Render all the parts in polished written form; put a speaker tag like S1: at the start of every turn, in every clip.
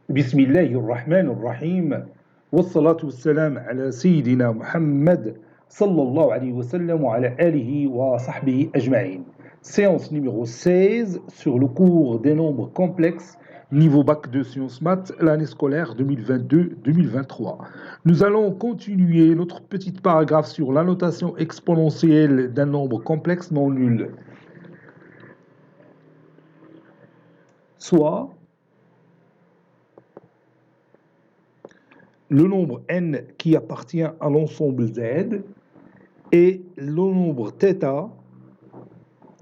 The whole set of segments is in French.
S1: بسم الله الرحمن الرحيم والصلاة والسلام على سيدنا محمد صلى الله عليه وسلم وعلى آله وصحبه أجمعين. Séance numéro 16 sur le cours des nombres complexes, niveau bac de sciences maths, l'année scolaire 2022-2023. Nous allons continuer notre petite paragraphe sur la notation exponentielle d'un nombre complexe non nul. Soit le nombre n qui appartient à l'ensemble Z et le nombre θ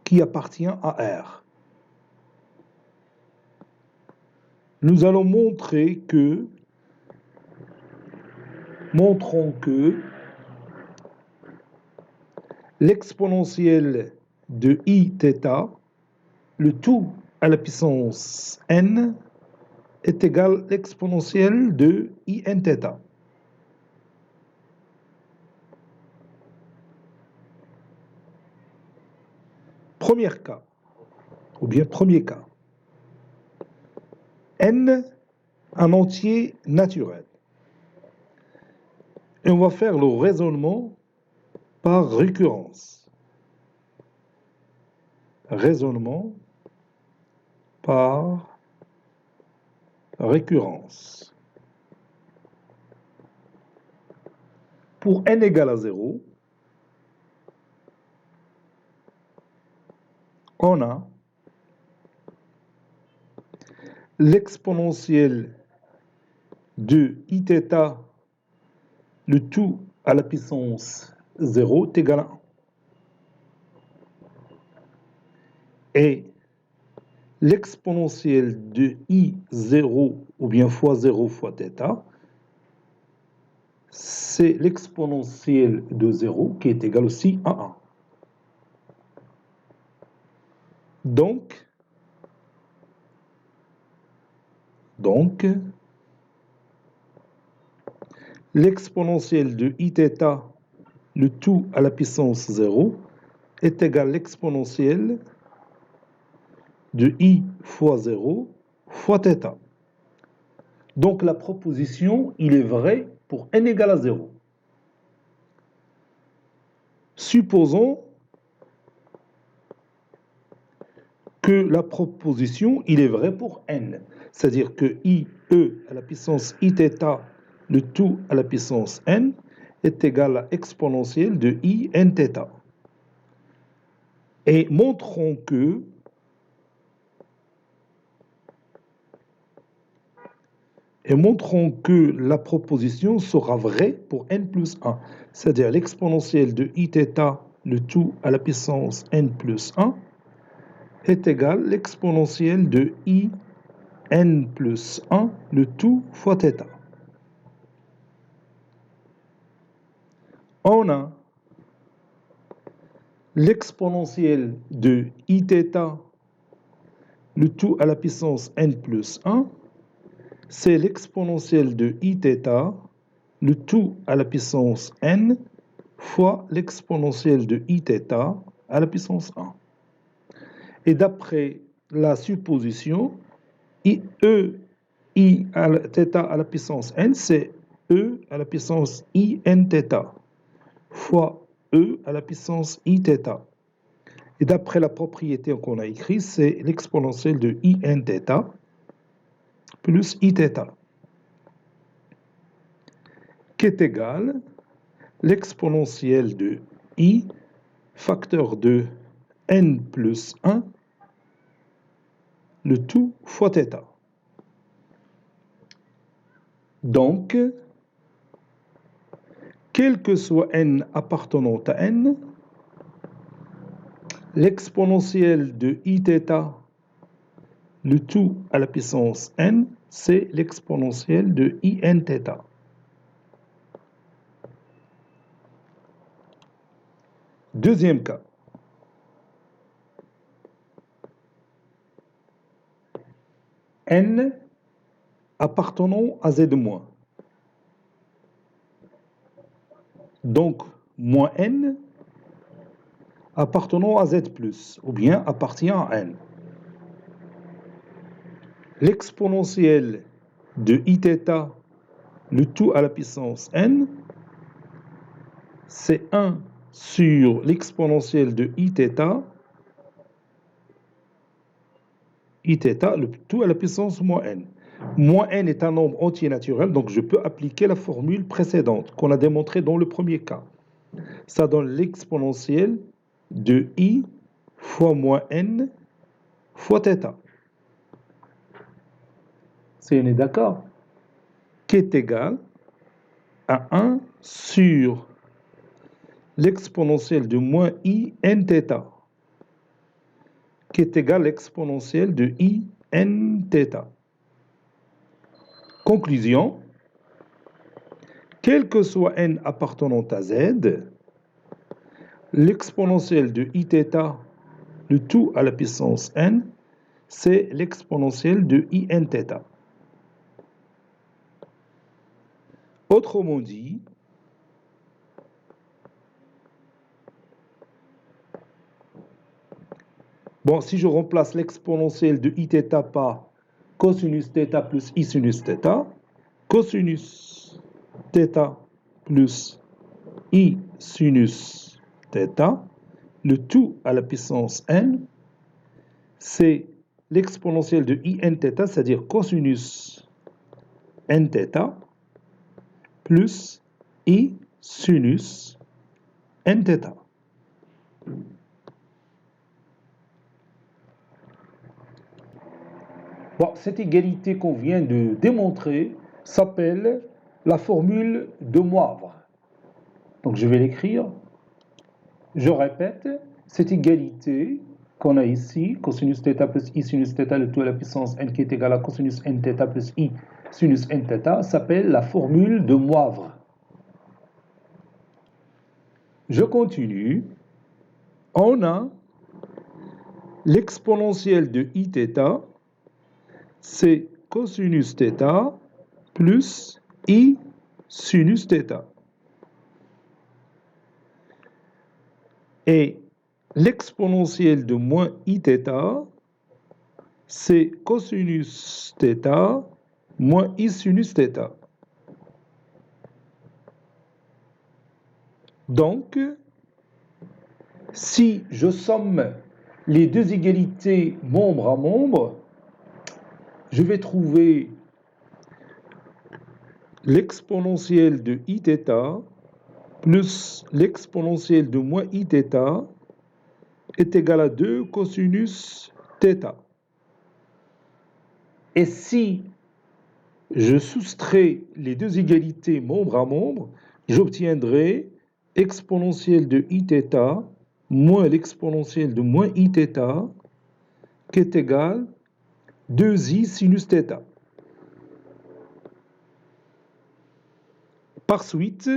S1: qui appartient à R. Nous allons montrons que l'exponentielle de Iθ, le tout à la puissance n, est égal à l'exponentielle de Inθ. Premier cas. n, un entier naturel. Et on va faire le raisonnement par récurrence. Raisonnement par récurrence. Pour n égale à 0, on a l'exponentielle de Iθ, le tout à la puissance 0 est égal à 1. Et l'exponentielle de I0 ou bien fois 0 fois θ, c'est l'exponentielle de 0 qui est égale aussi à 1. Donc, l'exponentielle de Iθ, le tout à la puissance 0, est égal à l'exponentielle de I fois 0 fois θ. Donc la proposition, il est vrai pour n égale à 0. Supposons que la proposition, il est vrai pour n. C'est-à-dire que IE à la puissance Iθ, le tout à la puissance n, est égal à exponentielle de Inθ. Et montrons que la proposition sera vraie pour n plus 1. C'est-à-dire l'exponentielle de Iθ, le tout à la puissance n plus 1, est égal à l'exponentielle de In plus 1, le tout fois θ. On a l'exponentielle de Iθ, le tout à la puissance n plus 1, c'est l'exponentielle de Iθ, le tout à la puissance n, fois l'exponentielle de Iθ à la puissance 1. Et d'après la supposition, I à la θ à la puissance n, c'est E à la puissance Inθ, fois E à la puissance Iθ. Et d'après la propriété qu'on a écrite, c'est l'exponentielle de Inθ plus Iθ, qui est égal à l'exponentielle de I facteur de n plus 1, le tout fois θ. Donc, quel que soit n appartenant à n, l'exponentielle de Iθ, le tout à la puissance n, c'est l'exponentielle de Inθ. Deuxième cas. N appartenant à Z-. Donc, moins n appartenant à Z+, ou bien appartient à n. L'exponentielle de iθ, le tout à la puissance n, c'est 1 sur l'exponentielle de iθ, le tout à la puissance moins n. Moins n est un nombre entier naturel, donc je peux appliquer la formule précédente qu'on a démontrée dans le premier cas. Ça donne l'exponentielle de i fois moins n fois θ. Si on est d'accord, qui est égal à 1 sur l'exponentielle de moins i n θ, qui est égal à l'exponentielle de i n θ. Conclusion, quel que soit n appartenant à z, l'exponentielle de iθ, le tout à la puissance n, c'est l'exponentielle de i n θ. Autrement dit, bon, si je remplace l'exponentielle de iθ par cosinus θ plus i sinus θ, cosinus θ plus i sinus θ, le tout à la puissance n, c'est l'exponentielle de i n θ, c'est-à-dire cosinus n θ, plus i sinus n θ. Bon, cette égalité qu'on vient de démontrer s'appelle la formule de Moivre. Donc je vais l'écrire. Je répète, cette égalité qu'on a ici, cosinus θ plus i sinus θ, le tout à la puissance n qui est égal à cosinus n θ plus i sinus n θ, s'appelle la formule de Moivre. Je continue. On a l'exponentielle de iθ, c'est cosinus θ plus i sinus θ. Et l'exponentielle de moins iθ, c'est cosinus θ moins i sinus θ. Donc, si je somme les deux égalités membre à membre, je vais trouver l'exponentielle de iθ plus l'exponentielle de moins iθ est égal à 2 cosinus θ. Et si je soustrais les deux égalités membre à membre, j'obtiendrai exponentielle de iθ moins l'exponentielle de moins iθ qui est égal à 2i sinus θ. Par suite,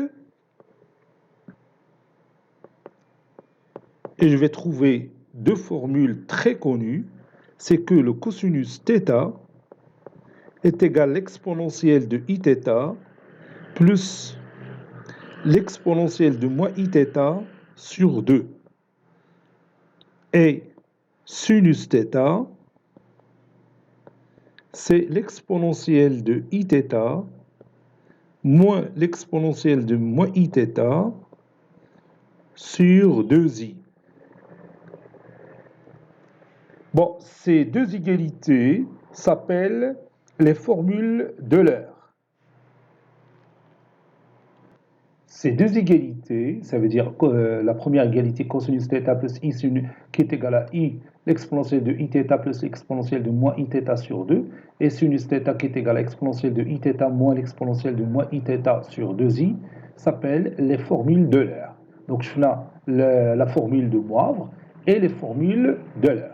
S1: et je vais trouver deux formules très connues, c'est que le cosinus θ est égal à l'exponentielle de iθ plus l'exponentielle de moins iθ sur 2. Et sinus θ, c'est l'exponentielle de iθ moins l'exponentielle de moins iθ sur 2i. Bon, ces deux égalités s'appellent les formules d'Euler. Ces deux égalités, ça veut dire que la première égalité cosinus θ plus i sinus qui est égal à i l'exponentielle de iθ plus l'exponentielle de moins iθ sur 2 et sinus θ qui est égal à l'exponentielle de iθ moins l'exponentielle de moins iθ sur 2i s'appellent les formules d'Euler. Donc je fais la formule de Moivre et les formules d'Euler.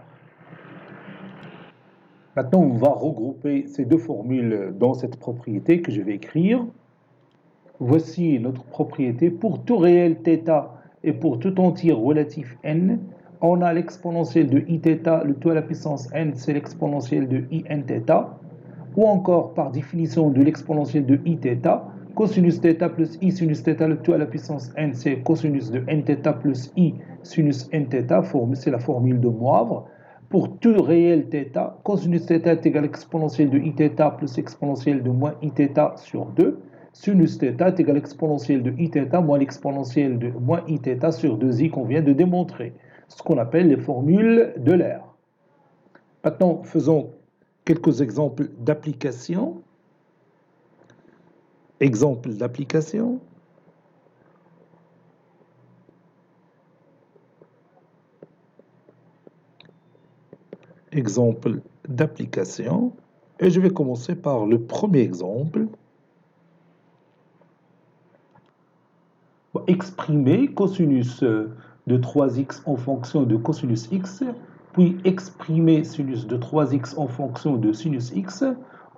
S1: Maintenant, on va regrouper ces deux formules dans cette propriété que je vais écrire. Voici notre propriété. Pour tout réel θ et pour tout entier relatif n, on a l'exponentielle de iθ, le tout à la puissance n, c'est l'exponentielle de i n θ, ou encore par définition de l'exponentielle de iθ, cosinus θ plus i sinus θ, le tout à la puissance n, c'est cosinus de n θ plus i sinus n θ, c'est la formule de Moivre. pour tout réel θ, cosinus θ est égal à exponentielle de iθ plus exponentielle de moins iθ sur 2. Sinus θ est égal à exponentielle de iθ moins l'exponentielle de moins iθ sur 2i qu'on vient de démontrer. Ce qu'on appelle les formules de l'air. Maintenant, faisons quelques exemples d'application. Exemple d'application. Exemple d'application. Et je vais commencer par le premier exemple. Exprimer cosinus de 3x en fonction de cosinus x, puis exprimer sinus de 3x en fonction de sinus x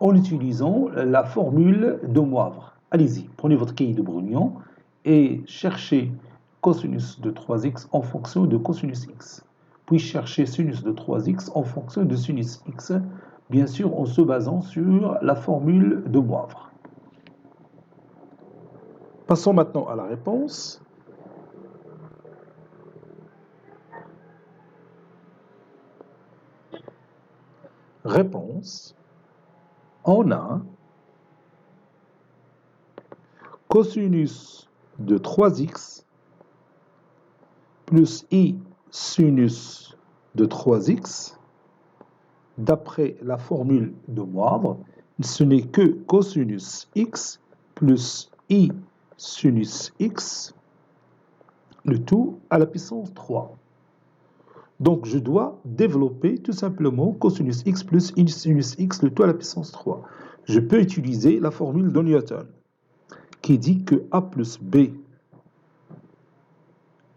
S1: en utilisant la formule de Moivre. Allez-y, prenez votre cahier de Brugnon et cherchez cosinus de 3x en fonction de cosinus x. Puis cherchez sinus de 3x en fonction de sinus x, bien sûr en se basant sur la formule de Moivre. Passons maintenant à la réponse. Réponse. On a cosinus de 3x plus i sinus de 3x. D'après la formule de Moivre, ce n'est que cosinus x plus i sinus x, le tout à la puissance 3. Donc, je dois développer tout simplement cosinus x plus i sinus x, le tout à la puissance 3. Je peux utiliser la formule de Newton, qui dit que a plus b,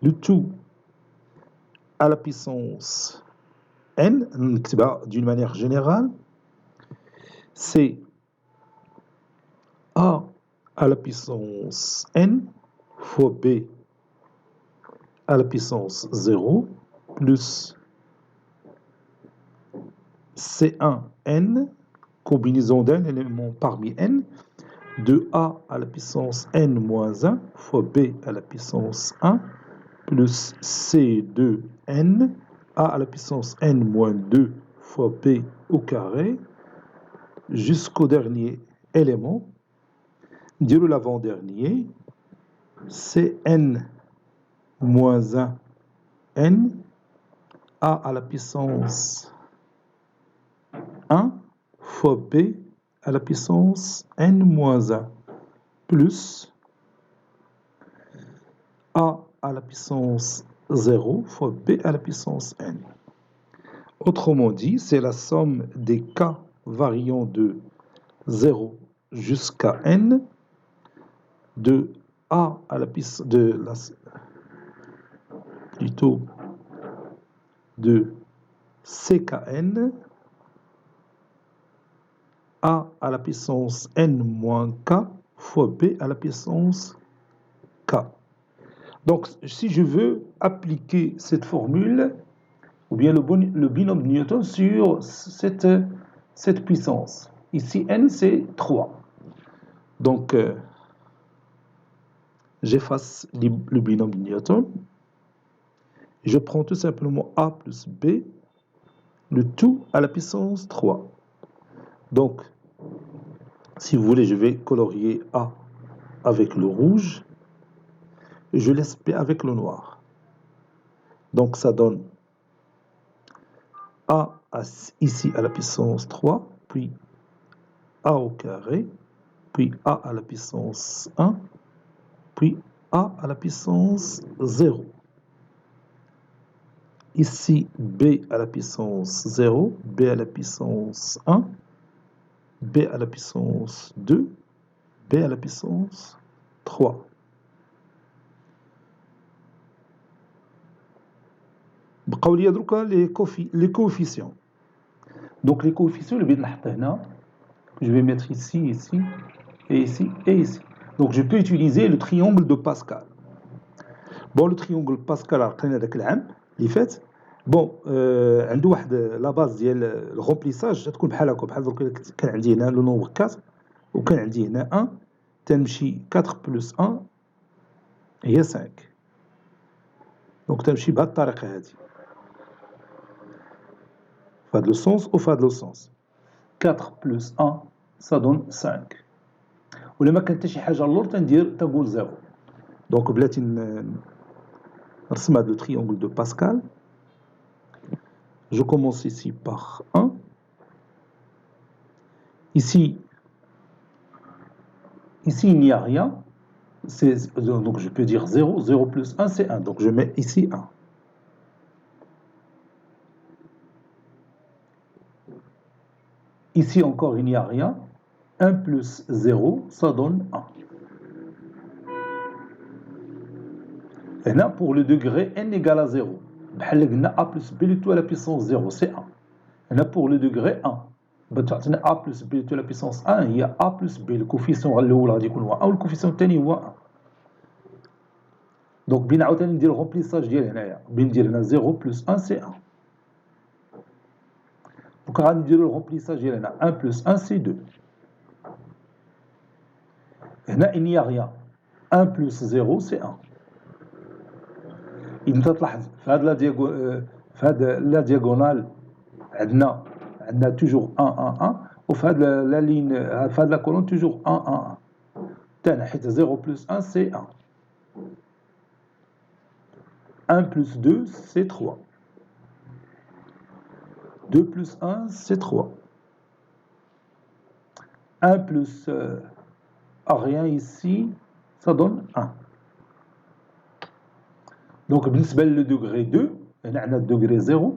S1: le tout à la puissance n, d'une manière générale, c'est a à la puissance n fois b à la puissance 0 plus C1n, combinaison d'un élément parmi n, de a à la puissance n moins 1 fois b à la puissance 1 plus C2n, a à la puissance n moins 2 fois b au carré, jusqu'au dernier élément, dire l'avant-dernier, Cn moins 1 n, a à la puissance 1 fois b à la puissance n moins 1 plus a à la puissance 0 fois b à la puissance n. Autrement dit, c'est la somme des k variant de 0 jusqu'à n de a à la puissance de ckn a à la puissance n moins k fois b à la puissance k. Donc, si je veux appliquer cette formule, ou bien le binôme de Newton sur cette puissance, ici n c'est 3. Donc, j'efface le binôme de Newton. Je prends tout simplement a plus b, le tout à la puissance 3. Donc, si vous voulez, je vais colorier a avec le rouge et je laisse b avec le noir. Donc, ça donne a ici à la puissance 3, puis a au carré, puis a à la puissance 1, puis a à la puissance 0. Ici, b à la puissance 0, b à la puissance 1, b à la puissance 2, b à la puissance 3. بقاو لي دروكا les coefficients. Donc les coefficients, je vais mettre ici, ici, et ici, et ici. Donc je peux utiliser le triangle de Pascal. Bon, le triangle de Pascal, عرفنا ذاك العام اللي فات. بون عنده واحد لا باز ديال الرومبليساج تكون بحال هكا، بحال دروك كان عندي هنا لو نومبر 4 وكان عندي هنا 1 تنمشي 4 بلس 1 هي 5. دونك تمشي بهذه الطريقه هذه. فهاد لو سونس وفهاد لو سونس 4 بلس 1 ça donne 5 ولا ما كان حتى شي حاجه اللور تنقول 0 دونك بلاتي نرسم هاد لو triangle de Pascal. Je commence ici par 1. Ici il n'y a rien. Donc je peux dire 0. 0 plus 1, c'est 1. Donc je mets ici 1. Ici encore, il n'y a rien. 1 plus 0, ça donne 1. Et là, pour le degré n égale à 0. A plus b tout à la puissance 0, c'est 1. Et là, pour le degré 1. A plus b tout à la puissance 1, il y a a plus b. Le coefficient الأول غادي يكون هو 1 والcoefficient الثاني هو 1. Donc, بين عاوتاني ندير الرomplissage ديال هنايا. بين ندير هنا 0 plus 1, c'est 1. Donc, غادي نديرو الرomplissage ديال هنا 1 plus 1, c'est 2. هنا il n'y a rien. 1 plus 0, c'est 1. إذا تلاحظ في هذا لا دياغونال عندنا توجور 1 1 1 وفي هذا لا لين في هذا لا كولون توجور 1 1 1 تاعنا حيت 0 plus 1 c'est 1. 1 plus 2 c'est 3. 2 plus 1 c'est 3. 1 plus rien ici ça donne 1. Donc بالنسبة للو degré 2 هنا عندنا degré 0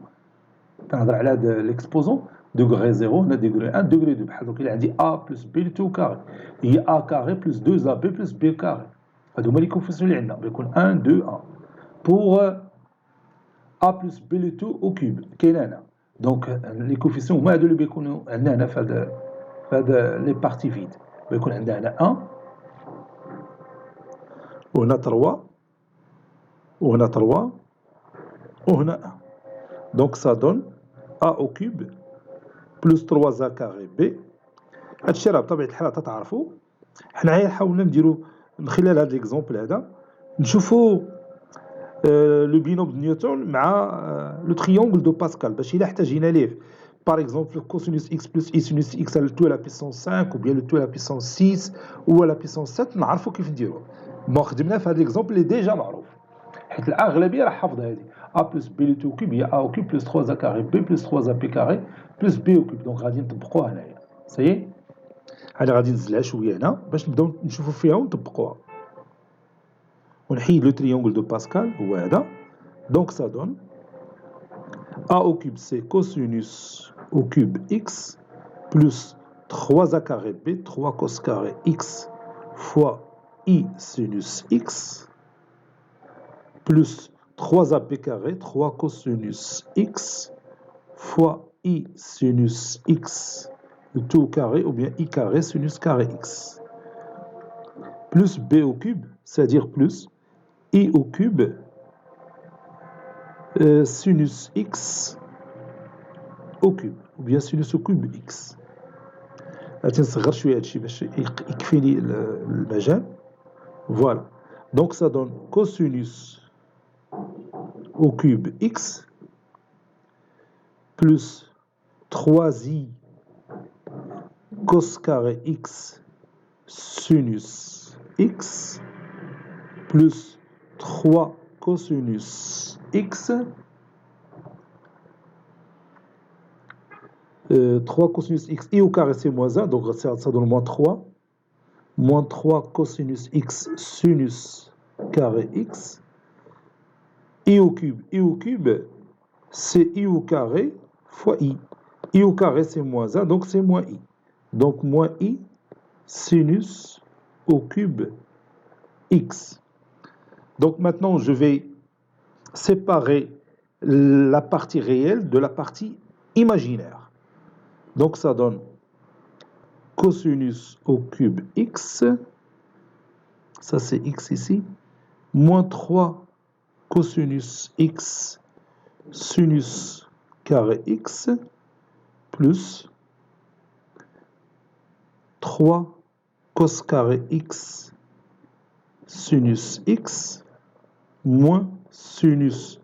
S1: تنهضر على هذا l'exposant degré 0 هنا degré 1 degré 2 بحال دوك إلا عندي a plus b tout carré هي a carré plus 2ab plus b carré هادو هما لي كوفيسيون اللي عندنا بيكون 1 2 1 pour a plus b tout au cube كاين هنا دونك لي كوفيسيون هما هادو اللي بيكونوا عندنا هنا في هذا لي بارتي فيد بيكون عندنا هنا 1 وهنا 3 وهنا 3 وهنا 1 donc ça donne a au cube plus 3a carré b. هادشي راه بطبيعة الحال تتعرفوا حنايا حاولنا نديرو من خلال هاد ليكزومبل هذا نشوفوا لو بينوم دو نيوتن مع لو تريونغل دو باسكال باش إلا احتاجينا ليه par exemple cosinus x plus i sinus x le tout à la puissance 5 ou bien le tout à la puissance 6 ou à la puissance 7 نعرفوا كيف نديروه. ما خدمنا في هاد ليكزومبل اللي ديجا معروف حيت الأغلبية راه حافظة هادي a plus b le tout au cube هي a au cube plus 3a carré b plus 3ab carré plus b au cube دونك غادي نطبقوها هنايا سي هادي غادي نزلها شوية هنا باش نبداو نشوفوا فيها ونطبقوها ونحيد لو تريونغل دو باسكال هو هذا دونك ça donne a au cube c'est cosinus au cube x plus 3a carré b 3 cos carré x fois i sinus x plus 3ab carré 3 cosinus x fois i sinus x le tout au carré ou bien i carré sinus carré x plus b au cube, c'est-à-dire plus i au cube sinus x au cube ou bien sinus au cube x. غادي نصغر شويه هادشي باش يكفيني المجال. Voilà. Donc ça donne cosinus au cube x plus 3i cos carré x sinus x plus 3 cosinus x 3 cosinus x i au carré c'est moins 1 donc ça donne moins 3 cosinus x sinus carré x i au cube c'est i au carré fois i au carré c'est moins 1 donc c'est moins i donc moins i sinus au cube x. Donc maintenant je vais séparer la partie réelle de la partie imaginaire. Donc ça donne cosinus au cube x, ça c'est x ici, moins 3 cosinus x sinus carré x plus 3 cos carré x sinus x moins sinus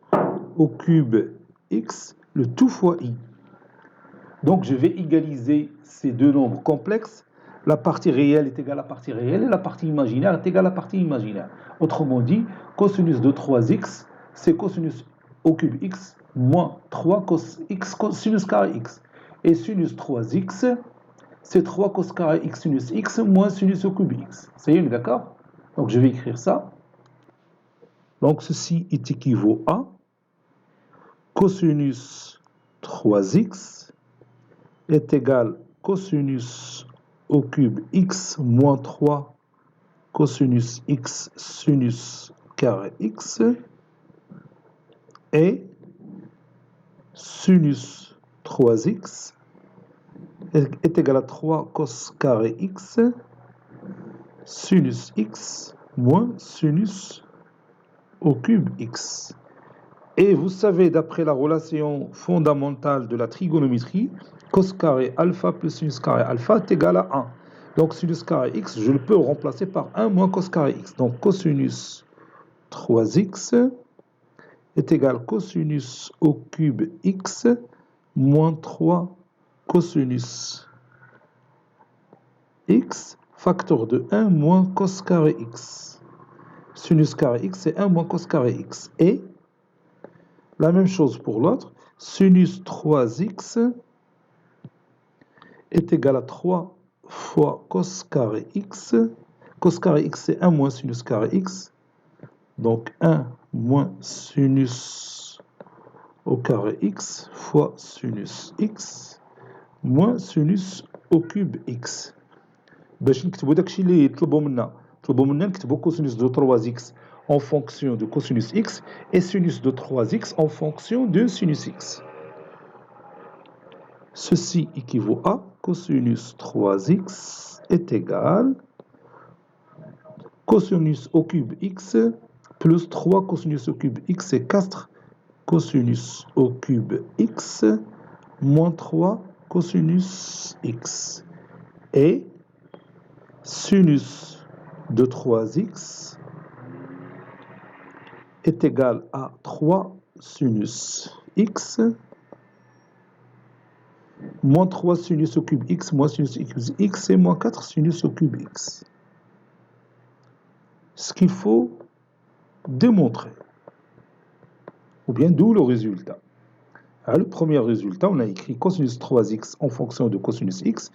S1: au cube x, le tout fois i. Donc je vais égaliser ces deux nombres complexes. La partie réelle est égale à la partie réelle et la partie imaginaire est égale à la partie imaginaire. Autrement dit, cosinus de 3x, c'est cosinus au cube x moins 3 cos x sinus carré x. Et sinus 3x, c'est 3 cos carré x sinus x moins sinus au cube x. Ça y est, d'accord? Donc je vais écrire ça. Donc ceci est équivaut à cosinus 3x est égal cosinus au cube x moins 3 cosinus x sinus carré x et sinus 3x est égal à 3 cos carré x sinus x moins sinus au cube x. Et vous savez, d'après la relation fondamentale de la trigonométrie, cos carré alpha plus sinus carré alpha est égal à 1. Donc sinus carré x, je le peux remplacer par 1 moins cos carré x. Donc cosinus 3x est égal cosinus au cube x moins 3 cosinus x facteur de 1 moins cos carré x. Sinus carré x, c'est 1 moins cos carré x. Et la même chose pour l'autre, sinus 3x est égal à 3 fois cos carré x. Cos carré x, c'est 1 moins sinus carré x. Donc 1 moins sinus au carré x fois sinus x moins sinus au cube x. باش نكتبوا داكشي اللي طلبوا منا نكتبوا cosinus de 3x en fonction de cosinus x et sinus de 3x en fonction de sinus x. Ceci équivaut à cosinus 3x est égal cosinus au cube x plus 3 cosinus au cube x c'est 4 cosinus au cube x moins 3 cosinus x. Et sinus de 3x est égal à 3 sinus x moins 3 sinus au cube x moins sinus x et moins 4 sinus au cube x. Ce qu'il faut démontrer, ou bien d'où le résultat. Alors, le premier résultat, on a écrit cosinus 3x en fonction de cosinus x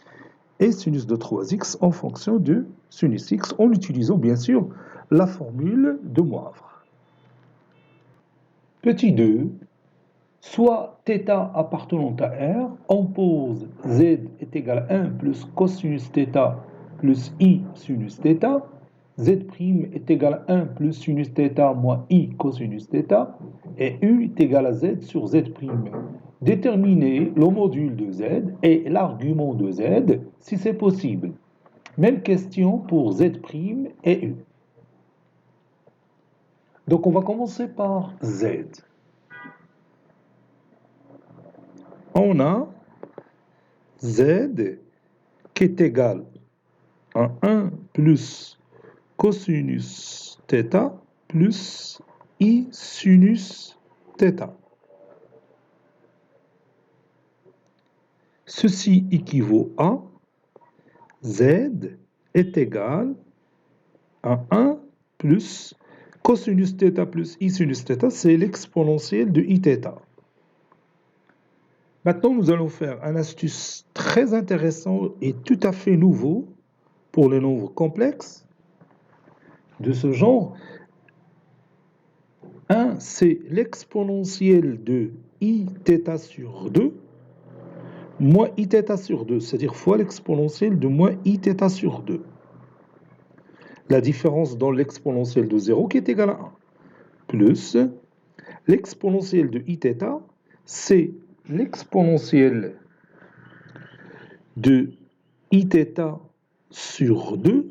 S1: et sinus de 3x en fonction de sinus x en utilisant bien sûr la formule de Moivre. Petit 2, soit θ appartenant à R, on pose z est égal à 1 plus cosinus θ plus i sinus θ, z' est égal à 1 plus sinus θ moins i cosinus θ, et u est égal à z sur z'. Déterminer le module de z et l'argument de z si c'est possible. Même question pour z' et u. Donc on va commencer par z. On a z qui est égal à 1 plus cosinus θ plus i sinus θ. Ceci équivaut à z est égal à 1 plus cosinus θ plus i sinus θ, c'est l'exponentielle de iθ. Maintenant, nous allons faire un astuce très intéressant et tout à fait nouveau pour les nombres complexes de ce genre. 1, c'est l'exponentielle de iθ sur 2 moins iθ sur 2, c'est-à-dire fois l'exponentielle de moins iθ sur 2. La différence dans l'exponentielle de 0 qui est égale à 1. Plus l'exponentielle de iθ, c'est l'exponentielle de iθ sur 2,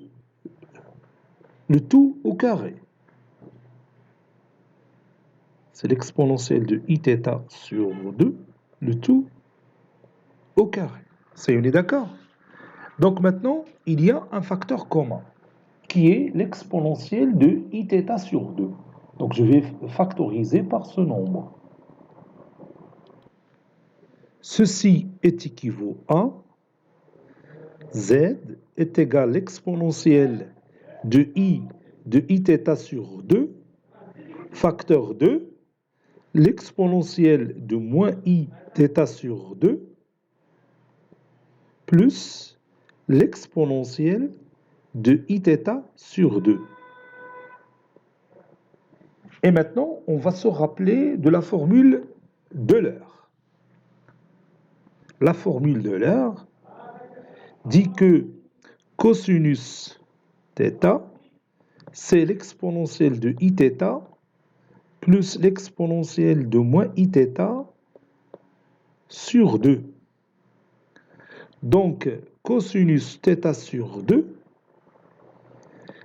S1: le tout au carré. C'est l'exponentielle de iθ sur 2, le tout au carré. Ça y est, on est d'accord? Donc maintenant, il y a un facteur commun, qui est l'exponentielle de iθ sur 2. Donc je vais factoriser par ce nombre. Ceci est équivaut à Z est égal à l'exponentielle de I θ sur 2, facteur 2, l'exponentielle de moins I θ sur 2, plus l'exponentielle de Iθ sur 2. Et maintenant, on va se rappeler de la formule d'Euler. La formule d'Euler dit que cosinus θ, c'est l'exponentielle de Iθ plus l'exponentielle de moins Iθ sur 2. Donc, cosinus θ sur 2,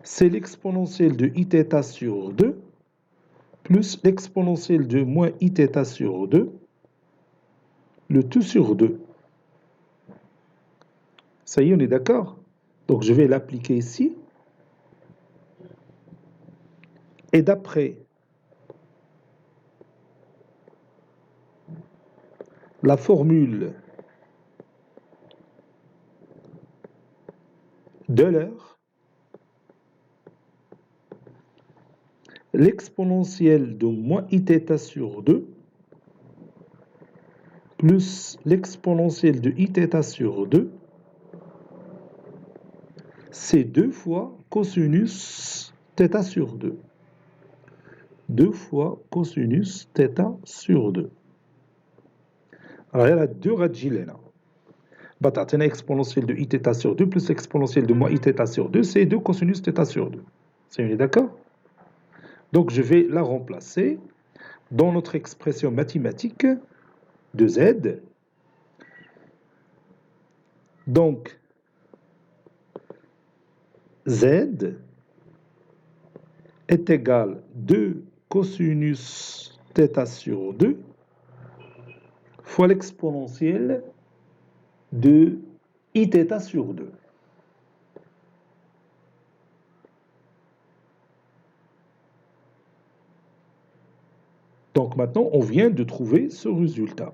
S1: c'est l'exponentielle de Iθ sur 2 plus l'exponentielle de moins Iθ sur 2, le tout sur 2. Ça y est, on est d'accord? Donc, je vais l'appliquer ici. Et d'après la formule d'Euler, l'exponentielle de moins Iθ sur 2 plus l'exponentielle de Iθ sur 2, c'est 2 fois cosinus θ sur 2. 2 fois cosinus θ sur 2. Alors, il y a 2 radios là. بتعطينا exponentielle de Iθ sur 2 plus exponentielle de moins Iθ sur 2, c'est 2 cosinus θ sur 2. C'est bien d'accord? Donc, je vais la remplacer dans notre expression mathématique de Z. Donc, Z est égal à 2 cosinus θ sur 2 fois l'exponentielle de Iθ sur 2. Donc maintenant, on vient de trouver ce résultat.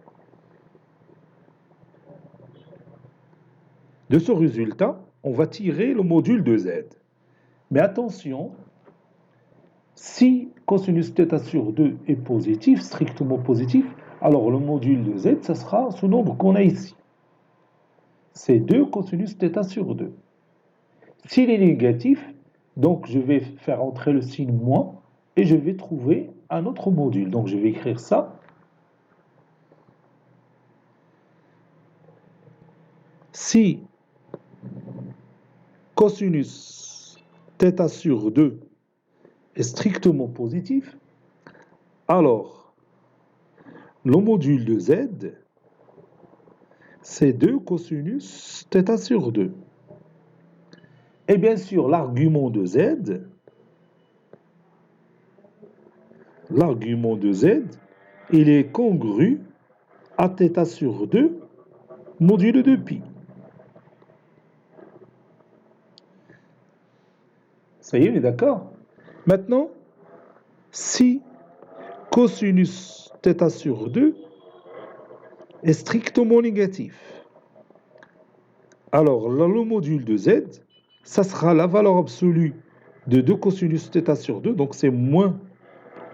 S1: De ce résultat, on va tirer le module de Z. Mais attention, si cosinus θ sur 2 est positif, strictement positif, alors le module de Z, ce sera ce nombre qu'on a ici. C'est 2 cosinus θ sur 2. S'il est négatif, donc je vais faire entrer le signe moins et je vais trouver un autre module. Donc je vais écrire ça. Si cosinus θ sur 2 est strictement positif, alors le module de Z, c'est 2 cosinus θ sur 2. Et bien sûr, l'argument de Z, il est congru à θ sur 2 modulo de pi. Ça y est, on est d'accord? Maintenant, si cosinus θ sur 2 est strictement négatif, alors là, le module de Z, ça sera la valeur absolue de 2 cosinus θ sur 2, donc c'est moins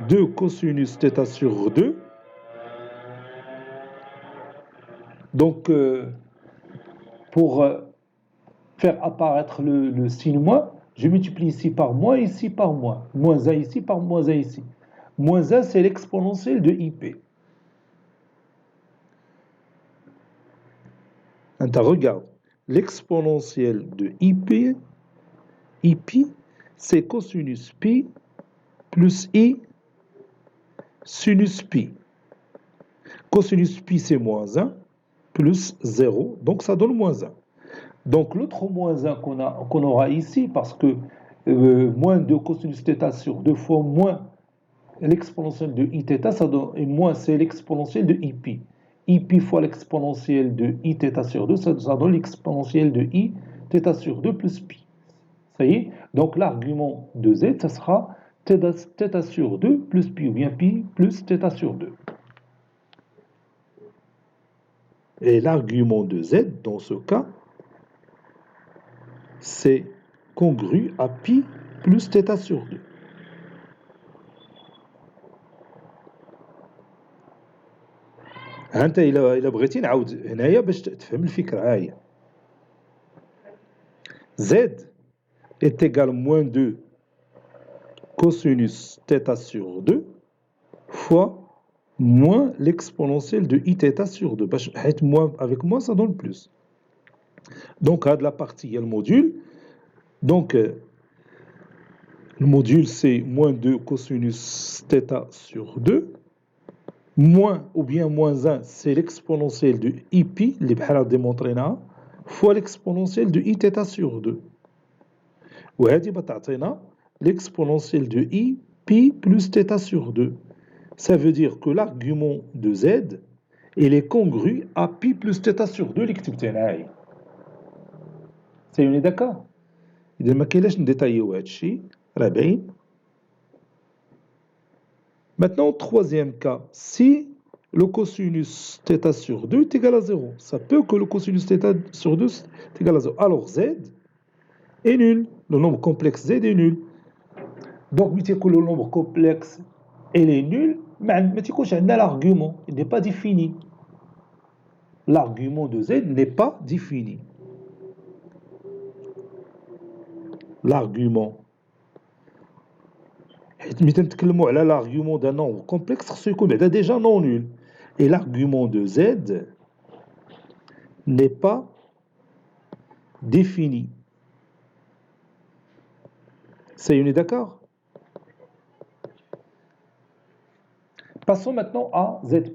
S1: 2 cosinus θ sur 2. Donc, pour faire apparaître le signe moins, je multiplie ici par moins, ici par moins. Moins 1 ici par moins 1 ici. Moins 1, c'est l'exponentielle de IP. Regarde, l'exponentielle de IP, c'est cosinus pi plus i sinus pi. Cosinus pi, c'est moins 1 plus 0, donc ça donne moins 1. Donc l'autre moins 1 qu'on aura ici, parce que moins 2 cosinus θ sur 2 fois moins l'exponentielle de Iθ, ça donne, et moins c'est l'exponentielle de Ipi. Ipi fois l'exponentielle de Iθ sur 2, ça donne l'exponentielle de Iθ sur 2 plus pi. Ça y est? Donc l'argument de Z, ça sera θ sur 2 plus pi, ou bien pi plus θ sur 2. Et l'argument de z, dans ce cas, c'est congru à pi plus θ sur 2. أنت إلا بغيتي نعاود هنايا باش تفهم الفكرة. ها هي z est égal moins 2 cosinus θ sur 2 fois moins l'exponentielle de iθ sur 2. حيت moins avec moins ça donne plus. Donc à de la partie il y a le module. Donc le module c'est moins 2 cosinus θ sur 2. Moins ou bien moins 1 c'est l'exponentielle de i pi اللي بحال démontré fois l'exponentielle de iθ sur 2. وهذه بتعطينا l'exponentielle de i pi plus θ sur 2. Ça veut dire que l'argument de z il est congru à pi plus θ sur 2 اللي كتبتينا هاهي. سيوني داكور. إذا ما كاينلاش نديتايو هذا الشيء راه باين. Maintenant, troisième cas, si le cosinus θ sur 2 est égal à 0, ça peut que le cosinus θ sur 2 est égal à 0. Alors z est nul, le nombre complexe z est nul. Donc, que le nombre complexe il est nul, mais l'argument n'est pas défini. L'argument de z n'est pas défini. L'argument. L'argument d'un nombre complexe, c'est déjà non nul. Et l'argument de z n'est pas défini. Ça y est, d'accord? Passons maintenant à z'.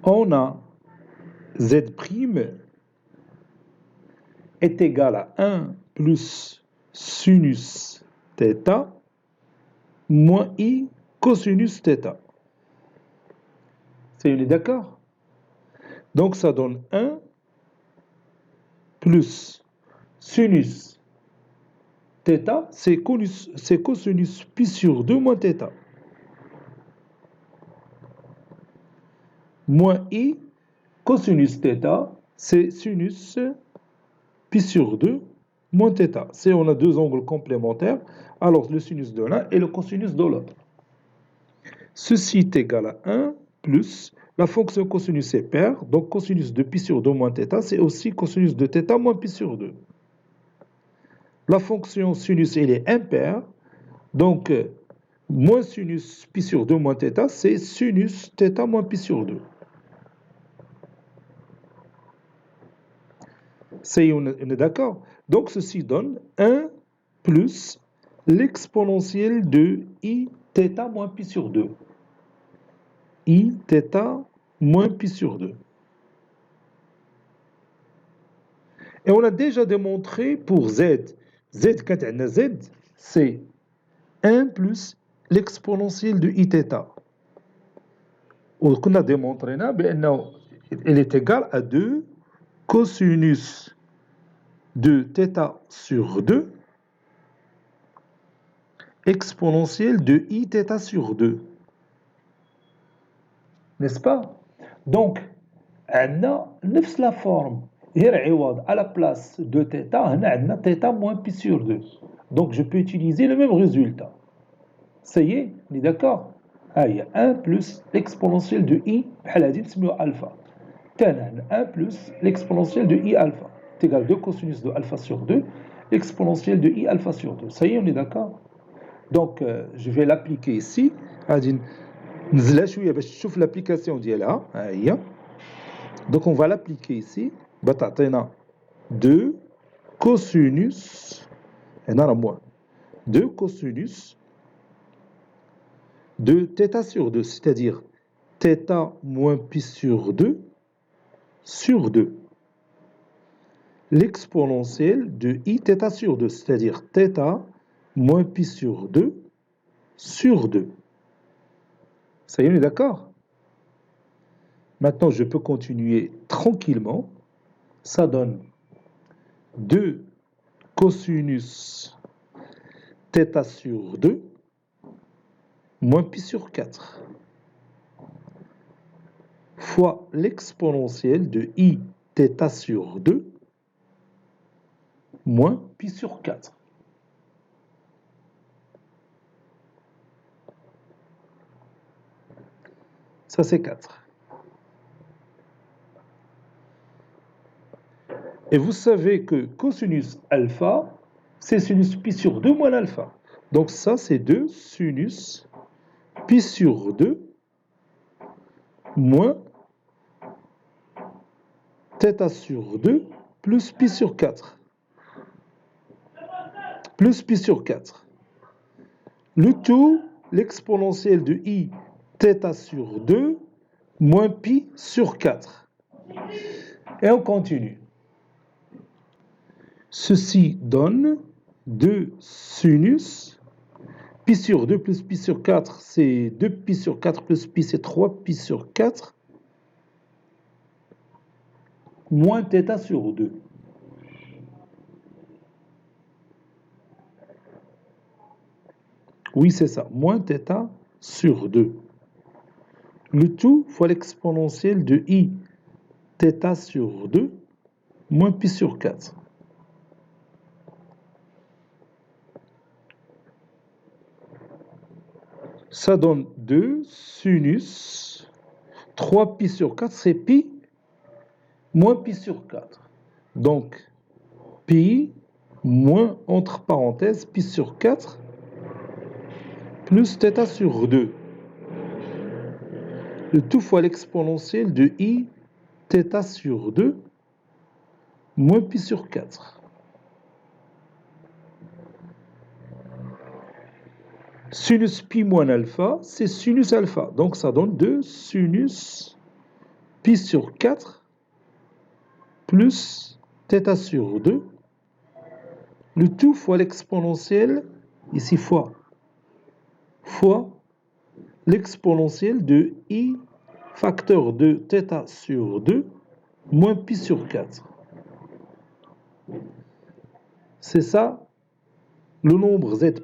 S1: On a z' est égal à 1 plus sinus θ moins i cosinus θ. C'est une d'accord? Donc ça donne 1 plus sinus θ, c'est cosinus pi sur 2 moins θ. Moins i cosinus θ, c'est sinus pi sur 2 moins θ. C'est on a deux angles complémentaires, alors le sinus de l'un et le cosinus de l'autre. Ceci est égal à 1 plus la fonction cosinus est paire, donc cosinus de pi sur 2 moins θ, c'est aussi cosinus de θ moins pi sur 2. La fonction sinus, elle est impaire, donc moins sinus pi sur 2 moins θ, c'est sinus θ moins pi sur 2. On est d'accord? Donc ceci donne 1 plus l'exponentielle de i θ moins pi sur 2. I θ moins pi sur 2. Et on a déjà démontré pour z, quand on a z, c'est 1 plus l'exponentielle de i θ. On a démontré qu'elle est égale à 2 cosinus de θ sur 2 exponentielle de i θ sur 2. N'est-ce pas? Donc, on a la forme. À la place de θ, on a θ moins pi sur 2. Donc, je peux utiliser le même résultat. Ça y est, on est d'accord? Il y a 1 plus l'exponentielle de i, alpha. 1 plus l'exponentielle de i alpha. C'est égal à 2 cosinus de alpha sur 2, l'exponentielle de i alpha sur 2. Ça y est, on est d'accord? Donc, je vais l'appliquer ici. L'application donc on va l'appliquer ici. 2 cosinus 2 cosinus de θ sur 2, c'est-à-dire θ moins pi sur 2 sur 2. L'exponentielle de i θ sur 2, c'est-à-dire θ moins pi sur 2 sur 2. Ça y est, on est d'accord? Maintenant, je peux continuer tranquillement. Ça donne 2 cosinus θ sur 2 moins pi sur 4. fois l'exponentielle de I θ sur 2 moins pi sur 4. Ça, c'est 4. Et vous savez que cosinus alpha, c'est sinus pi sur 2 moins l'alpha. Donc ça, c'est 2 sinus pi sur 2 moins θ sur 2 plus pi sur 4. Plus pi sur 4. Le tout, l'exponentielle de I θ sur 2 moins pi sur 4. Et on continue. Ceci donne 2 sinus pi sur 2 plus pi sur 4, c'est 2 pi sur 4 plus pi, c'est 3 pi sur 4, moins θ sur 2. Oui, c'est ça, moins θ sur 2. Le tout fois l'exponentielle de I θ sur 2 moins pi sur 4. Ça donne 2 sinus 3 pi sur 4, c'est pi moins pi sur 4. Donc, pi moins, entre parenthèses, pi sur 4 plus θ sur 2. Le tout fois l'exponentielle de I θ sur 2 moins pi sur 4. Sinus pi moins alpha, c'est sinus alpha. Donc ça donne 2 sinus pi sur 4 plus θ sur 2. Le tout fois l'exponentielle, ici fois l'exponentielle de I facteur de θ sur 2 moins pi sur 4. C'est ça le nombre z'.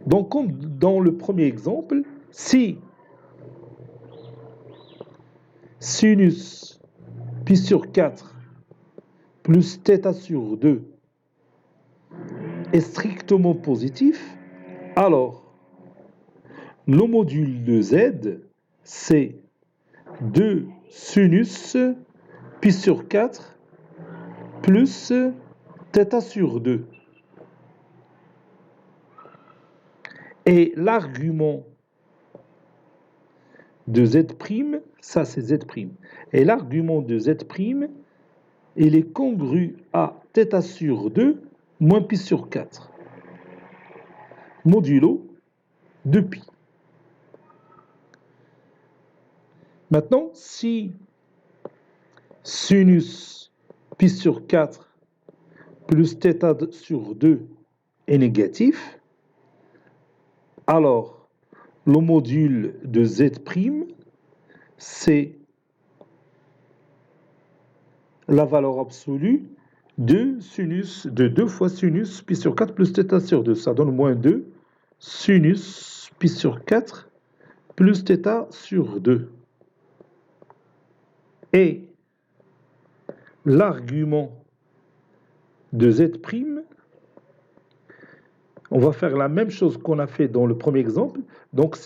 S1: Donc, comme dans le premier exemple, si sinus pi sur 4 plus θ sur 2 est strictement positif, alors le module de z, c'est 2 sinus pi sur 4 plus θ sur 2. Et l'argument de z', ça c'est z'. Et l'argument de z', il est congru à θ sur 2 moins pi sur 4, modulo 2pi. Maintenant, si sinus pi sur 4 plus θ sur 2 est négatif, alors le module de z', c'est la valeur absolue de 2 fois sinus pi sur 4 plus θ sur 2. Ça donne moins 2 sinus pi sur 4 plus θ sur 2. Et l'argument de z', on va faire la même chose qu'on a fait dans le premier exemple. Donc,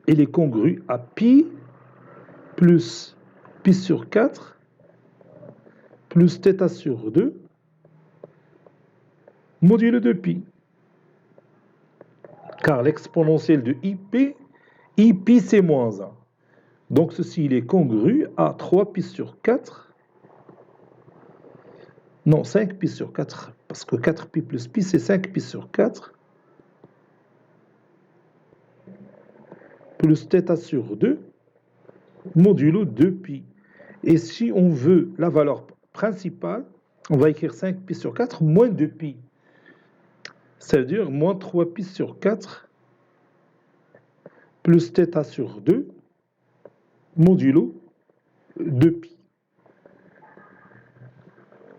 S1: il est congru à pi plus pi sur 4 plus θ sur 2 modulo de pi. Car l'exponentielle de ip c'est moins 1. Donc, ceci, il est congru à 3 pi sur 4. Non, 5 pi sur 4. Parce que 4 pi plus pi, c'est 5 pi sur 4. Plus θ sur 2, modulo 2pi. Et si on veut la valeur principale, on va écrire 5 pi sur 4 moins 2pi. Ça veut dire moins 3 pi sur 4 plus θ sur 2 modulo 2pi.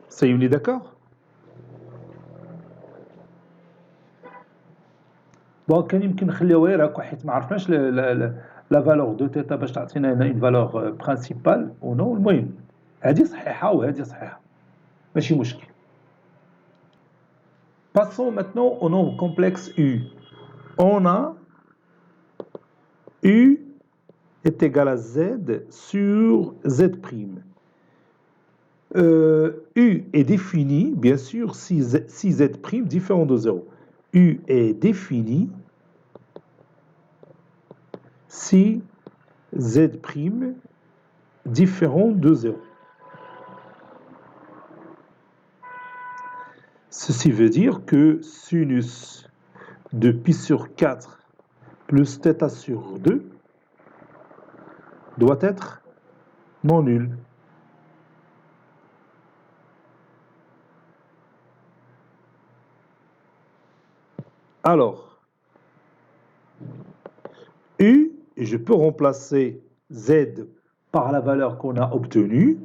S1: Ça y est, on est d'accord? Bon, كان يمكن نخليوها غير هكا حيت ما عرفناش لا فالور دو تيتا باش تعطينا هنا اون فالور برينسيبال او نو. المهم هذه صحيحه وهذه صحيحه ماشي مشكل. Passons maintenant au nombre complexe U. On a U est égal à Z sur Z'. U est défini, bien sûr, si Z' différent de 0. U est défini si Z' différent de 0. Ceci veut dire que sinus de pi sur 4 plus θ sur 2 doit être non nul. Alors, U, je peux remplacer Z par la valeur qu'on a obtenue,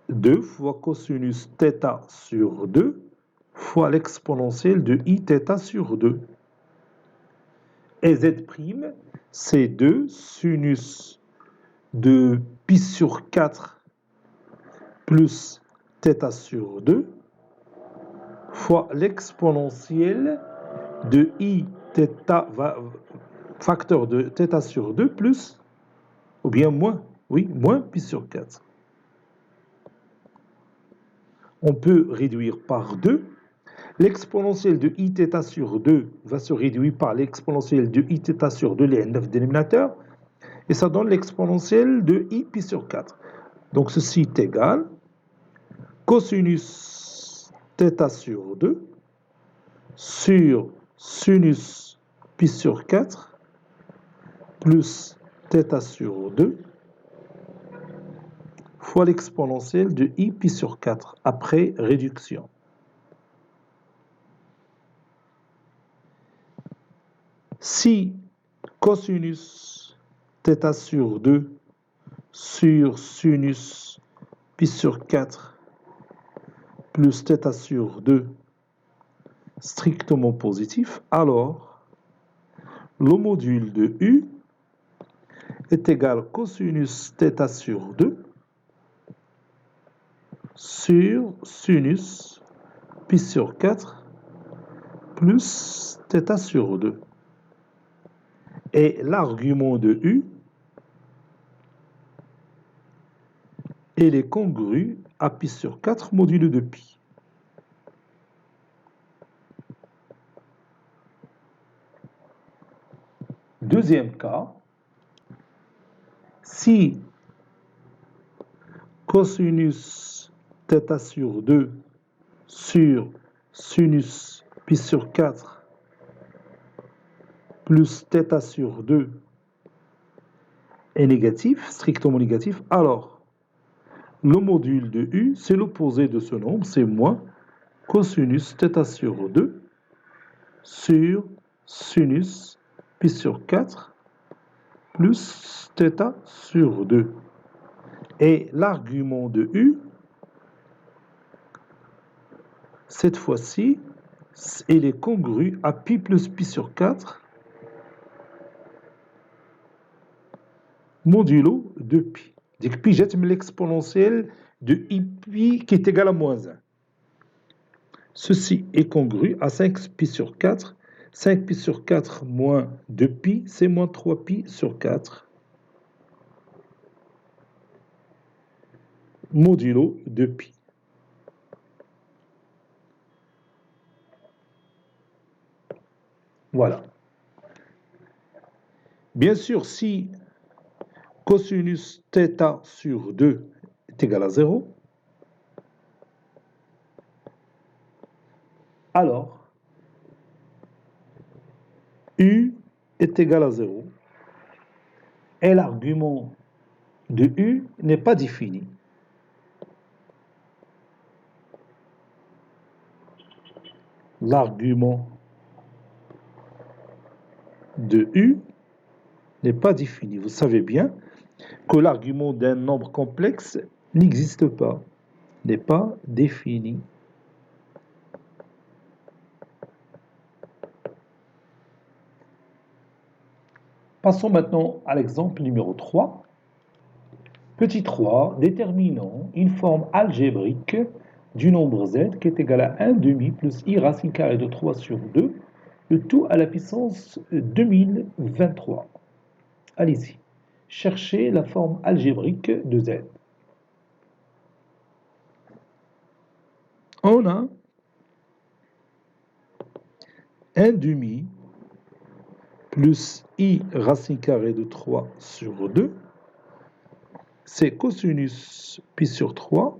S1: 2 fois cosinus θ sur 2 fois l'exponentielle de Iθ sur 2. Et Z', c'est 2 sinus de pi sur 4 plus θ sur 2 fois l'exponentielle de Iθ, facteur de θ sur 2 plus, ou bien moins, oui, moins pi sur 4. On peut réduire par 2. L'exponentielle de Iθ sur 2 va se réduire par l'exponentielle de Iθ sur 2, les 9 dénominateurs, et ça donne l'exponentielle de I pi sur 4. Donc ceci est égal cosinus θ sur 2 sur sinus pi sur 4 plus θ sur 2 fois l'exponentielle de I pi sur 4 après réduction. Si cosinus θ sur 2 sur sinus pi sur 4 plus θ sur 2 strictement positif, alors le module de U est égal cosinus θ sur 2 sur sinus pi sur 4 plus θ sur 2. Et l'argument de U, il est congru à pi sur 4 modulo de pi. Deuxième cas, si cosinus θ sur 2 sur sinus pi sur 4 plus θ sur 2 est négatif, strictement négatif, alors le module de U, c'est l'opposé de ce nombre, c'est moins cosinus θ sur 2 sur sinus pi sur 4 plus θ sur 2. Et l'argument de U, cette fois-ci, il est congru à pi plus pi sur 4 modulo de pi. Donc pi jette l'exponentielle de I pi qui est égal à moins 1. Ceci est congru à 5 pi sur 4. 5 pi sur 4 moins 2 pi, c'est moins 3 pi sur 4. Modulo de pi. Voilà. Bien sûr, si cosinus θ sur 2 est égal à 0, alors U est égal à 0 et l'argument de U n'est pas défini. L'argument de U n'est pas défini. Vous savez bien que l'argument d'un nombre complexe n'existe pas, n'est pas défini. Passons maintenant à l'exemple numéro 3. Petit 3, déterminons une forme algébrique du nombre z qui est égal à 1 demi plus i racine carrée de 3 sur 2, le tout à la puissance 2023. Allez-y, cherchez la forme algébrique de z. On a 1 demi plus i racine carrée de 3 sur 2, c'est cosinus pi sur 3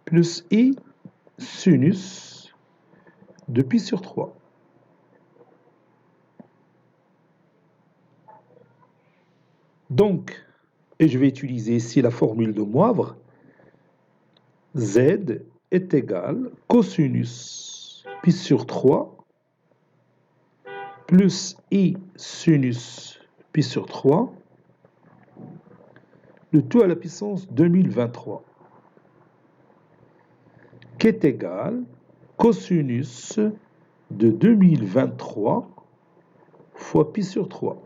S1: plus i sinus de pi sur 3. Donc, et je vais utiliser ici la formule de Moivre, z est égal cosinus pi sur 3 plus i sinus pi sur 3, le tout à la puissance 2023, qui est égal cosinus de 2023 fois pi sur 3,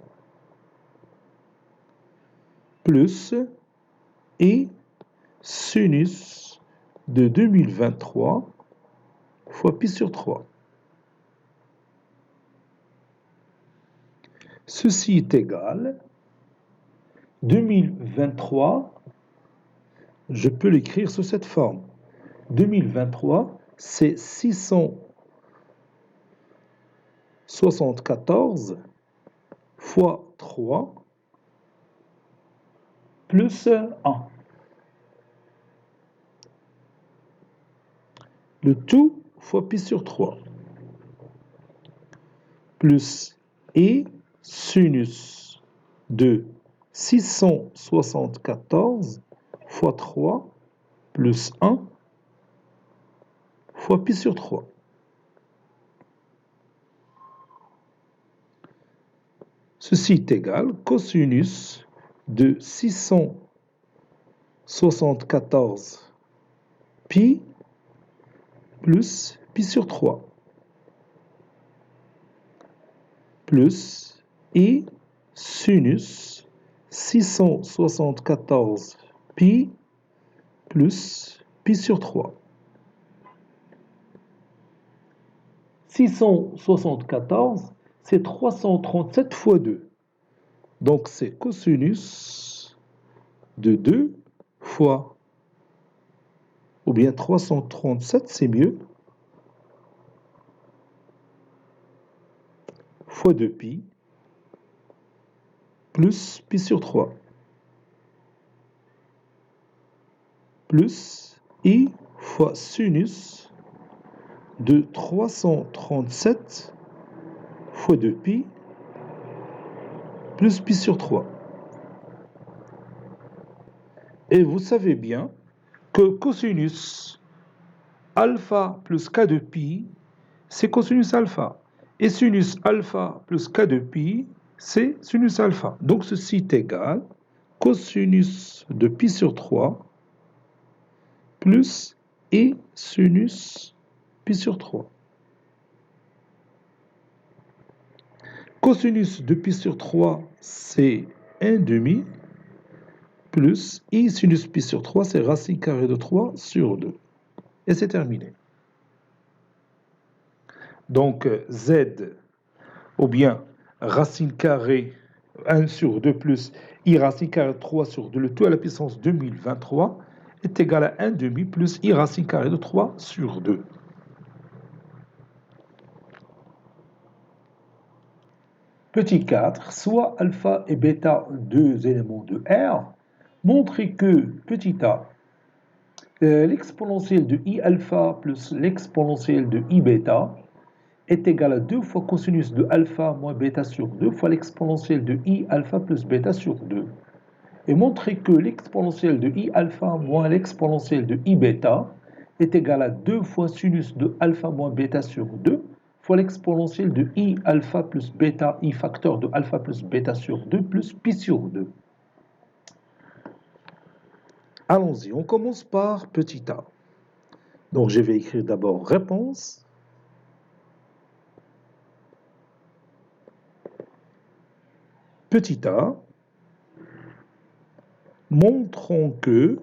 S1: plus i sinus de 2023 fois pi sur 3. Ceci est égal 2023, je peux l'écrire sous cette forme. 2023, c'est 674 fois 3 plus 1. Le tout fois pi sur 3 plus e sinus de 674 fois 3 plus 1 fois pi sur 3. Ceci est égal cosinus de 674 pi plus pi sur 3 plus i sinus 674 pi plus pi sur 3. 674, c'est 337 fois 2. Donc c'est cosinus de 2 fois, ou bien 337, c'est mieux, fois 2 pi, plus pi sur 3, plus i fois sinus de 337 fois 2 pi, plus pi sur 3. Et vous savez bien que cosinus alpha plus k de pi, c'est cosinus alpha. Et sinus alpha plus k de pi, c'est sinus alpha. Donc ceci est égal cosinus de pi sur 3 plus et sinus pi sur 3. Cosinus de pi sur 3, c'est 1 demi, plus i sinus pi sur 3, c'est racine carrée de 3 sur 2. Et c'est terminé. Donc z, ou bien racine carrée 1 sur 2 plus i racine carrée de 3 sur 2, le tout à la puissance 2023, est égal à 1 demi plus i racine carrée de 3 sur 2. Petit 4, soit alpha et bêta, deux éléments de R, montrez que petit a, l'exponentielle de i alpha plus l'exponentielle de i bêta est égal à 2 fois cosinus de alpha moins bêta sur 2 fois l'exponentielle de i alpha plus bêta sur 2. Et montrer que l'exponentielle de i alpha moins l'exponentielle de i bêta est égal à 2 fois sinus de alpha moins bêta sur 2 fois l'exponentielle de i alpha plus bêta, i facteur de alpha plus bêta sur 2 plus pi sur 2. Allons-y, on commence par petit a. Donc je vais écrire d'abord réponse. petit a, montrons que,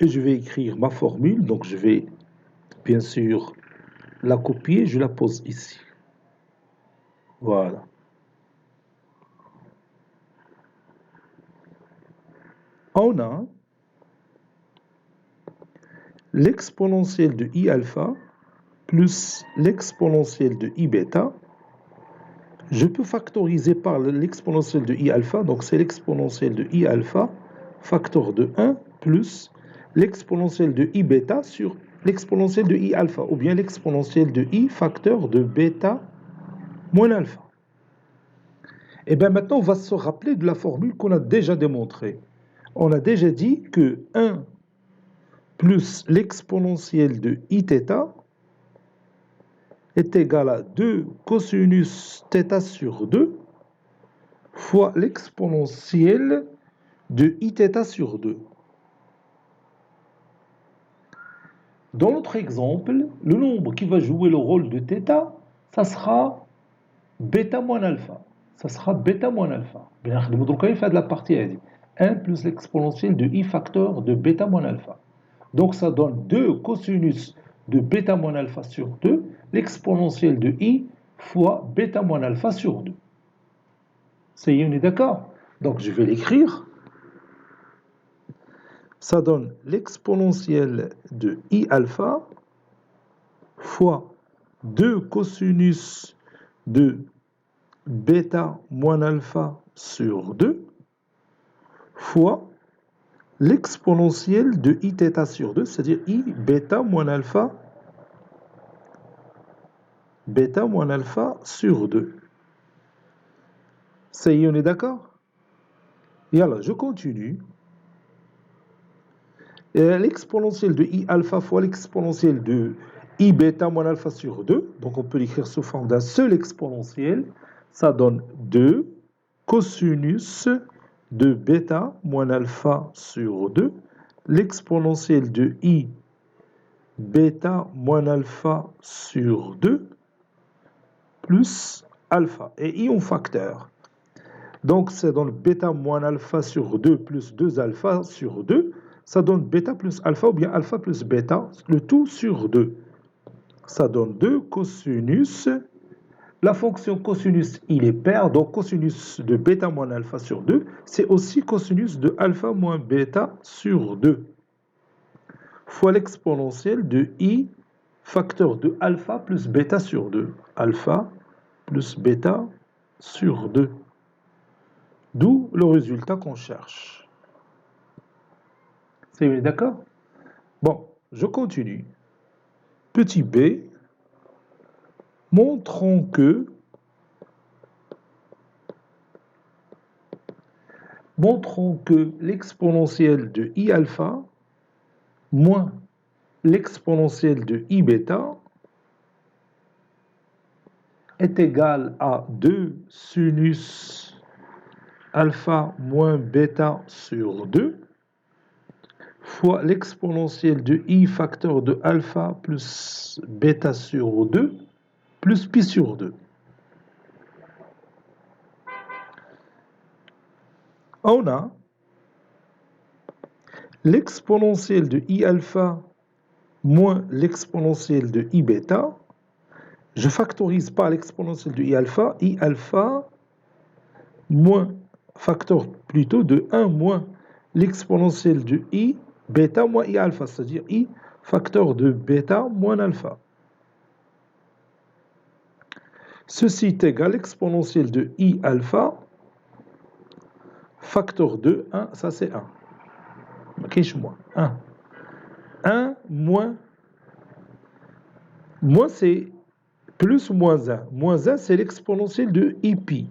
S1: et je vais écrire ma formule, donc je vais bien sûr la copier, je la pose ici. Voilà. On a l'exponentielle de I alpha plus l'exponentielle de I bêta. Je peux factoriser par l'exponentielle de I alpha, donc c'est l'exponentielle de I alpha, facteur de 1, plus l'exponentielle de I bêta sur l'exponentielle de I alpha, ou bien l'exponentielle de I facteur de bêta moins alpha. Et bien maintenant, on va se rappeler de la formule qu'on a déjà démontrée. On a déjà dit que 1 plus l'exponentielle de Iθ est égal à 2 cosinus θ sur 2 fois l'exponentielle de Iθ sur 2. Dans notre exemple, le nombre qui va jouer le rôle de θ, ça sera bêta moins alpha. Ça sera bêta moins alpha. Bien, il fait de la partie 1 plus l'exponentielle de I facteur de bêta moins alpha. Donc ça donne 2 cosinus de bêta moins alpha sur 2, l'exponentielle de I fois bêta moins alpha sur 2. Ça y est, on est d'accord? Donc je vais l'écrire. Ça donne l'exponentielle de I alpha fois 2 cosinus de bêta moins alpha sur 2 fois l'exponentielle de Iθ sur 2, c'est-à-dire I bêta moins alpha sur 2. Ça y est, on est d'accord? Et alors, je continue. L'exponentielle de I alpha fois l'exponentielle de I bêta moins alpha sur 2, donc on peut l'écrire sous forme d'un seul exponentiel, ça donne 2 cosinus de bêta moins alpha sur 2, l'exponentielle de I bêta moins alpha sur 2, plus alpha, et I en facteur. Donc ça donne bêta moins alpha sur 2 plus 2 alpha sur 2, ça donne bêta plus alpha ou bien alpha plus bêta, le tout sur 2. Ça donne 2 cosinus. La fonction cosinus, il est pair, donc cosinus de bêta moins alpha sur 2, c'est aussi cosinus de alpha moins bêta sur 2, fois l'exponentielle de I facteur de alpha plus bêta sur 2. Alpha plus bêta sur 2. D'où le résultat qu'on cherche. C'est d'accord? Bon, je continue. Petit b, montrons que l'exponentielle de I alpha moins l'exponentielle de I bêta est égale à 2 sinus alpha moins bêta sur 2 fois l'exponentielle de I facteur de alpha plus bêta sur 2 plus pi sur 2. On a l'exponentielle de I alpha moins l'exponentielle de I bêta. Je factorise par l'exponentielle de I alpha moins facteur plutôt de 1 moins l'exponentielle de I bêta moins I alpha, c'est-à-dire I facteur de bêta moins alpha. Ceci est égal à l'exponentielle de I alpha facteur de 1, ça c'est 1. Qu'est-ce moins 1. 1 moins c'est plus ou moins 1. Moins 1 c'est l'exponentielle de I pi.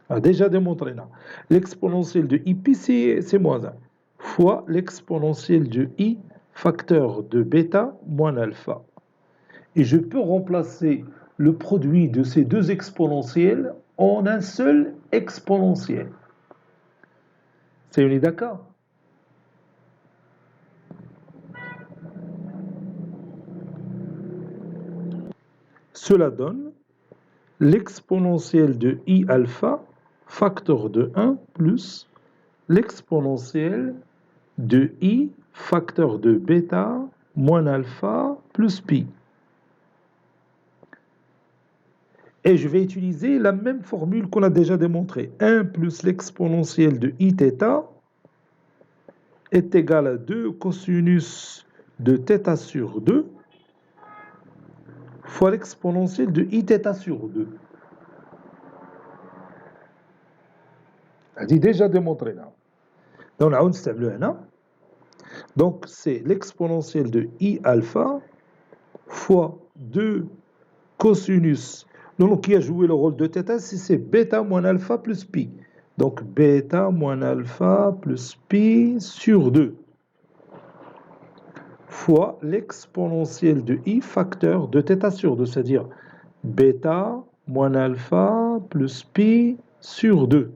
S1: A déjà démontré là. L'exponentielle de I pi c'est moins 1 fois l'exponentielle de I facteur de bêta moins alpha. Et je peux remplacer le produit de ces deux exponentiels en un seul exponentiel. C'est on est d'accord? Cela donne l'exponentielle de I alpha, facteur de 1, plus l'exponentielle de I, facteur de bêta, moins alpha, plus pi. Et je vais utiliser la même formule qu'on a déjà démontrée. 1 plus l'exponentielle de Iθ est égal à 2 cosinus de θ sur 2 fois l'exponentielle de Iθ sur 2. C'est déjà démontré là. Donc c'est l'exponentielle de I alpha fois 2 cosinus. Donc qui a joué le rôle de θ, c'est bêta moins alpha plus pi. Donc bêta moins alpha plus pi sur 2 fois l'exponentielle de I facteur de θ sur 2, c'est-à-dire bêta moins alpha plus pi sur 2.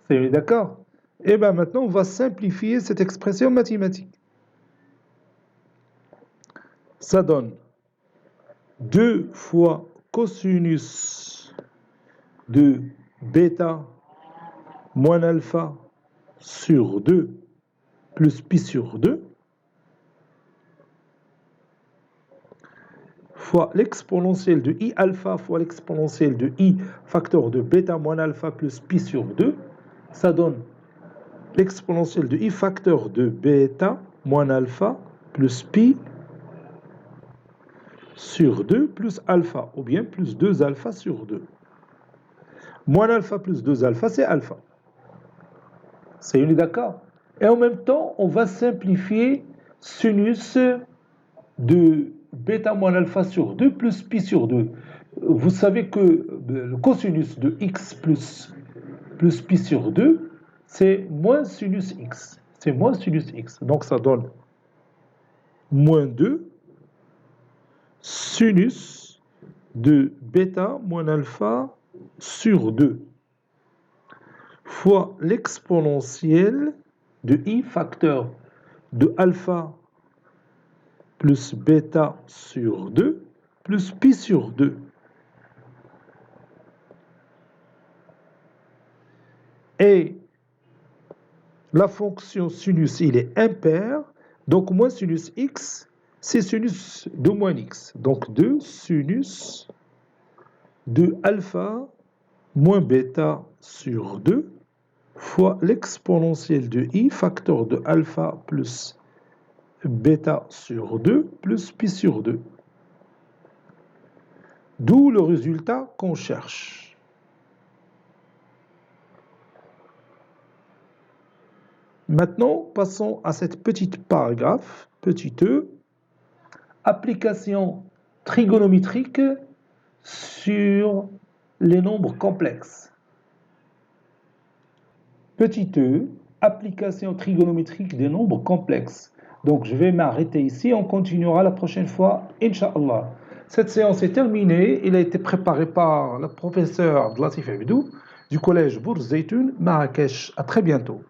S1: C'est d'accord? Et bien maintenant, on va simplifier cette expression mathématique. Ça donne 2 fois cosinus de bêta moins alpha sur 2 plus pi sur 2 fois l'exponentielle de I alpha fois l'exponentielle de I facteur de bêta moins alpha plus pi sur 2. Ça donne l'exponentielle de I facteur de bêta moins alpha plus pi sur 2 plus alpha, ou bien plus 2 alpha sur 2. Moins alpha plus 2 alpha, c'est alpha. C'est une d'accord? Et en même temps, on va simplifier sinus de bêta moins alpha sur 2 plus pi sur 2. Vous savez que le cosinus de x plus pi sur 2, c'est moins sinus x. C'est moins sinus x. Donc ça donne moins 2 sinus de bêta moins alpha sur 2 fois l'exponentielle de I facteur de alpha plus bêta sur 2 plus pi sur 2. Et la fonction sinus, il est impair, donc moins sinus x, c'est sinus de moins x. Donc 2 sinus de alpha moins bêta sur 2 fois l'exponentielle de I facteur de alpha plus bêta sur 2 plus pi sur 2. D'où le résultat qu'on cherche. Maintenant, passons à cette petite paragraphe, petit e, application trigonométrique sur les nombres complexes. Petit e, application trigonométrique des nombres complexes. Donc je vais m'arrêter ici, on continuera la prochaine fois, Inch'Allah. Cette séance est terminée, elle a été préparée par le professeur Latif Abdou du collège Bourz Zaytoun, Marrakech. À très bientôt.